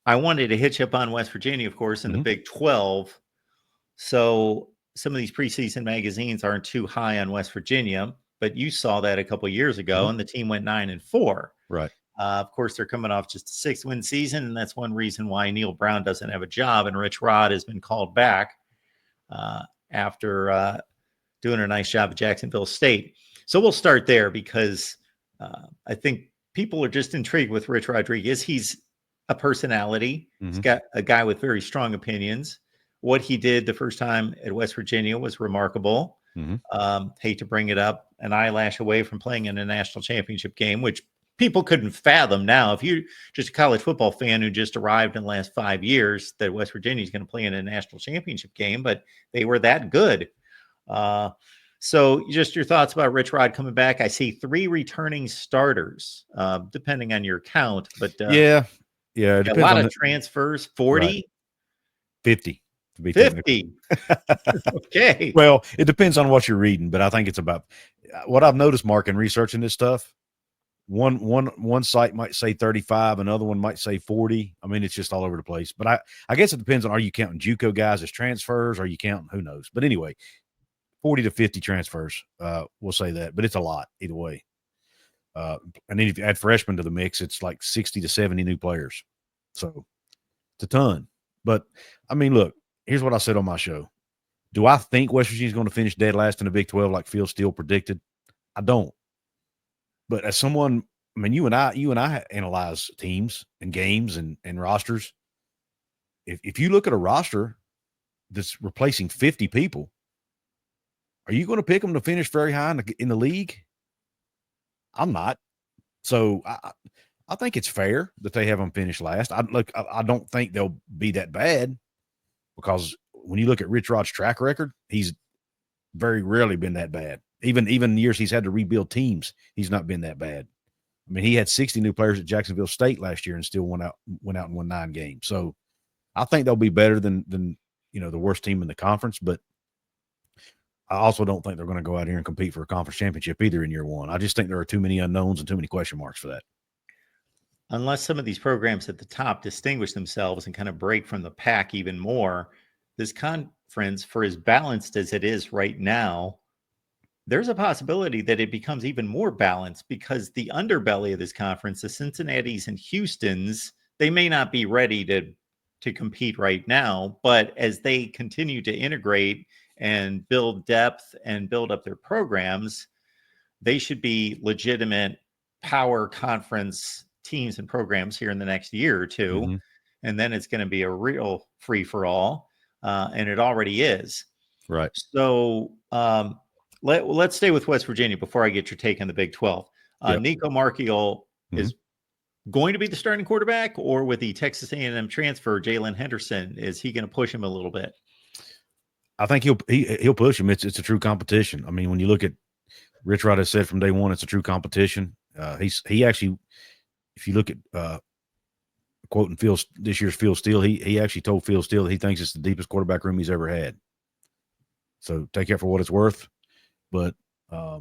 I wanted to hitch up on West Virginia, of course, in the Mm-hmm. Big 12. So some of these preseason magazines aren't too high on West Virginia, but you saw that a couple of years ago, Mm-hmm. and the team went 9-4. Right. Of course, they're coming off just a 6-win season, and that's one reason why Neil Brown doesn't have a job, and Rich Rod has been called back after doing a nice job at Jacksonville State. So we'll start there because I think people are just intrigued with Rich Rodriguez. He's a personality. He's Mm-hmm. got a guy with very strong opinions. What he did the first time at West Virginia was remarkable. Mm-hmm. Hate to bring it up, an eyelash away from playing in a national championship game, which people couldn't fathom now. If you're just a college football fan who just arrived in the last 5 years, that West Virginia is going to play in a national championship game, but they were that good. So just your thoughts about Rich Rod coming back. I see 3 returning starters, depending on your count, but Yeah. Yeah. It a depends lot on of the transfers, right. 40, 50 to be technical. 50. Okay. Well, it depends on what you're reading, but I think it's about what I've noticed, Mark, in researching this stuff. One site might say 35, another one might say 40. I mean, it's just all over the place. But I guess it depends on, are you counting JUCO guys as transfers? Are you counting, who knows? But anyway, 40 to 50 transfers. We'll say that, but it's a lot either way. And then if you add freshmen to the mix, it's like 60 to 70 new players. So it's a ton. But I mean, look, here's what I said on my show. Do I think West Virginia's going to finish dead last in the Big 12 like Phil Steele predicted? I don't. But as someone, I mean, you and I analyze teams and games and rosters. If you look at a roster that's replacing 50 people, are you going to pick them to finish very high in the league? I'm not. So I think it's fair that they have them finish last. I don't think they'll be that bad because when you look at Rich Rod's track record, he's very rarely been that bad. Even years he's had to rebuild teams, he's not been that bad. I mean, he had 60 new players at Jacksonville State last year and still went out and won 9 games. So I think they'll be better than the worst team in the conference, but I also don't think they're going to go out here and compete for a conference championship either in year one. I just think there are too many unknowns and too many question marks for that. Unless some of these programs at the top distinguish themselves and kind of break from the pack even more, this conference, for as balanced as it is right now, there's a possibility that it becomes even more balanced because the underbelly of this conference, the Cincinnati's and Houston's, they may not be ready to compete right now, but as they continue to integrate and build depth and build up their programs, they should be legitimate power conference teams and programs here in the next year or two. Mm-hmm. And then it's going to be a real free for all. And it already is. Right. So let's stay with West Virginia before I get your take on the Big 12. Yep. Nico Marchiol is going to be the starting quarterback, or with the Texas A&M transfer, Jalen Henderson, is he going to push him a little bit? I think he'll push him. It's a true competition. I mean, when you look at Rich Rod has said from day one, it's a true competition. He actually, if you look at quoting this year's Phil Steele, he actually told Phil Steele that he thinks it's the deepest quarterback room he's ever had. So take it for what it's worth. But I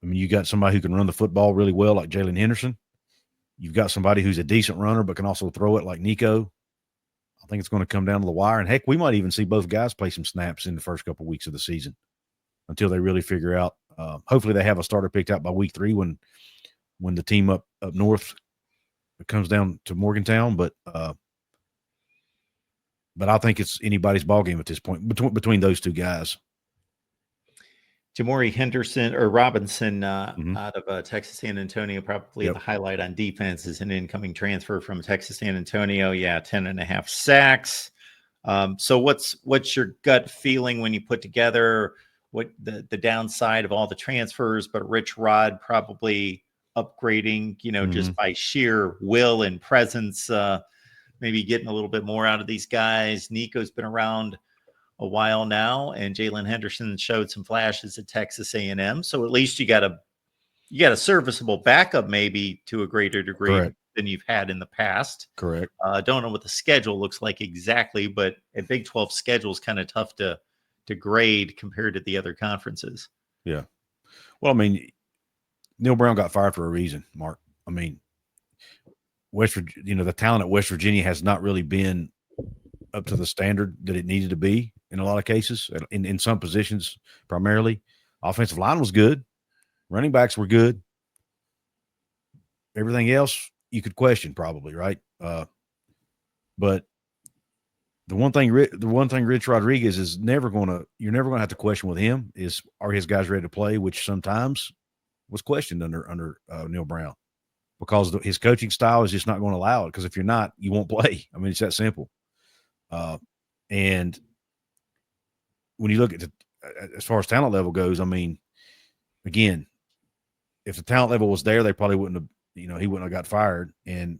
mean, you got somebody who can run the football really well, like Jalen Henderson. You've got somebody who's a decent runner but can also throw it, like Nico. I think it's going to come down to the wire. And heck, we might even see both guys play some snaps in the first couple of weeks of the season until they really figure out. Hopefully they have a starter picked out by week 3 when the team up north comes down to Morgantown. But I think it's anybody's ball game at this point between those two guys. Jamori Henderson or Robinson out of Texas San Antonio, probably the highlight on defense, is an incoming transfer from Texas San Antonio. 10.5 sacks. So what's your gut feeling when you put together what the downside of all the transfers, but Rich Rod probably upgrading, just by sheer will and presence, maybe getting a little bit more out of these guys. Nico's been around a while now, and Jalen Henderson showed some flashes at Texas A&M. So at least you got a serviceable backup, maybe to a greater degree than you've had in the past. Correct. Don't know what the schedule looks like exactly, but a Big 12 schedule is kind of tough to grade compared to the other conferences. Yeah. Well, I mean, Neil Brown got fired for a reason, Mark. I mean, the talent at West Virginia has not really been up to the standard that it needed to be in a lot of cases, in some positions primarily. Offensive line was good. Running backs were good. Everything else you could question probably, right? But the one thing Rich Rodriguez is you're never going to have to question with him is, are his guys ready to play, which sometimes was questioned under Neil Brown, because his coaching style is just not going to allow it. Because if you're not, you won't play. I mean, it's that simple. And when you look at as far as talent level goes, I mean, again, if the talent level was there, they probably wouldn't have, he wouldn't have got fired. And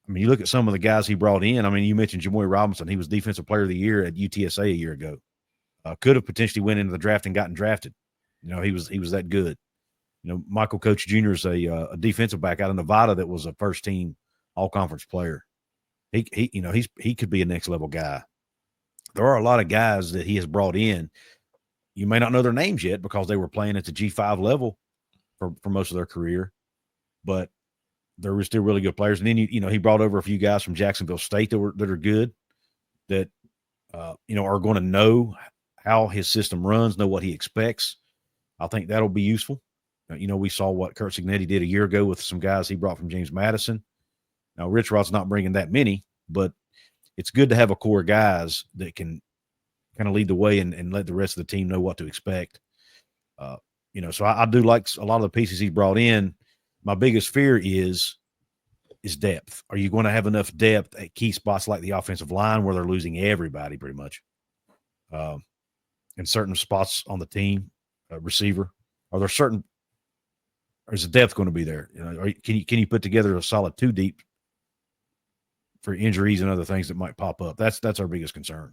I mean, you look at some of the guys he brought in. I mean, you mentioned Jamoy Robinson. He was Defensive Player of the Year at UTSA a year ago. Could have potentially went into the draft and gotten drafted. He was that good. Michael Coach Jr. is a defensive back out of Nevada that was a first team all conference player. He could be a next level guy. There are a lot of guys that he has brought in. You may not know their names yet because they were playing at the G5 level for most of their career, but they're still really good players. And then he brought over a few guys from Jacksonville State that are good, that are going to know how his system runs, know what he expects. I think that'll be useful. We saw what Kurt Cignetti did a year ago with some guys he brought from James Madison. Now, Rich Rod's not bringing that many, but it's good to have a core of guys that can kind of lead the way and let the rest of the team know what to expect. So I do like a lot of the pieces he brought in. My biggest fear is depth. Are you going to have enough depth at key spots like the offensive line where they're losing everybody pretty much? In certain spots on the team, receiver, is the depth going to be there? Can you put together a solid 2 deep for injuries and other things that might pop up? That's our biggest concern.